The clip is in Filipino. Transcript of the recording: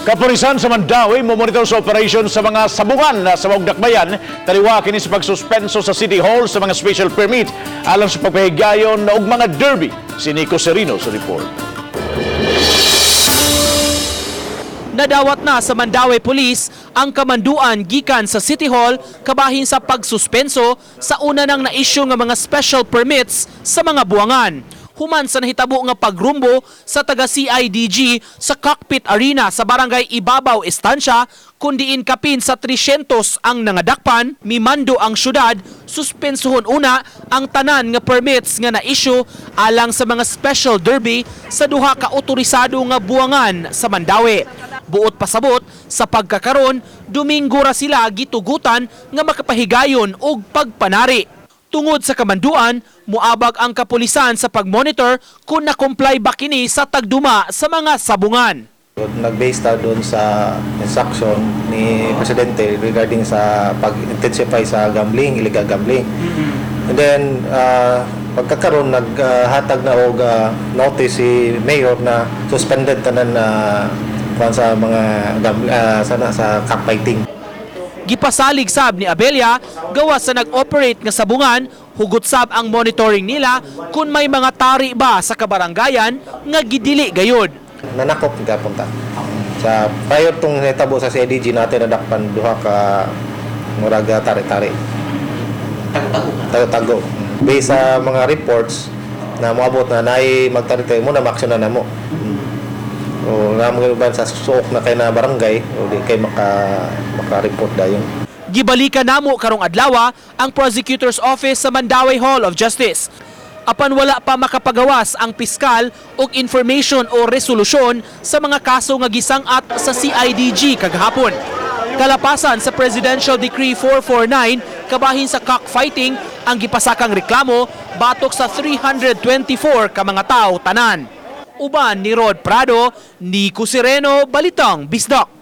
Kapulisan sa Mandawi monitor sa operasyon sa mga sabungan sa Maong Dakbayan. Taliwa kini sa pagsuspenso sa City Hall sa mga special permit alang sa pagpahigayon og mga derby. Si Nico Serino sa report. Nadawat na sa Mandawi Police ang kamanduan gikan sa City Hall kabahin sa pagsuspenso sa una nang na-issue nga mga special permits sa mga buwangan. Human sa nahitabo nga pagrumbo sa taga CIDG sa Cockpit Arena sa Barangay Ibabaw, Estancia, kundiin kapin sa 300 ang nangadakpan, mimando ang syudad, suspensuhon una ang tanan nga permits nga na-issue alang sa mga special derby sa duha ka otorisado nga buwangan sa Mandawi. Buot pasabot sa pagkakaron, Domingo ra sila gitugutan nga makapahigayon og pagpanari. Tungod sa kamanduan, muabag ang kapulisan sa pagmonitor kung na-comply ba kini sa tagduma sa mga sabungan. Nag-base ta doon sa instruction ni Presidente regarding sa pag-intensify sa gambling, illegal gambling. And then, pagkakaroon, naghatag na og notice si Mayor na suspended tanan sa mga sa cockfighting. Gipasalig sab ni Abelia, gawa sa nag-operate nga sabungan, hugot sab ang monitoring nila kung may mga tari ba sa kabarangayan nga gidili gayod. Nanakop nga punta. Sa prior tong netabo sa CIDG natin nadakpan duha ka muraga tari-tari. Tago-tago. Based sa mga reports na moabot na naay magtari-tari mo na maksyonan na mo. O naman sa suok na kay na barangay o di kay maka-report dayon. Gibalikan namo karong adlaw ang Prosecutor's Office sa Mandawi Hall of Justice. Apan wala pa makapagawas ang piskal og information o resolusyon sa mga kaso nga gisangat sa CIDG kagahapon. Kalapasan sa Presidential Decree 449 kabahin sa cockfighting ang gipasakang reklamo batok sa 324 ka mga tawo tanan. Uban ni Rod Prado, Nico Sereno, Balitang Bisdak.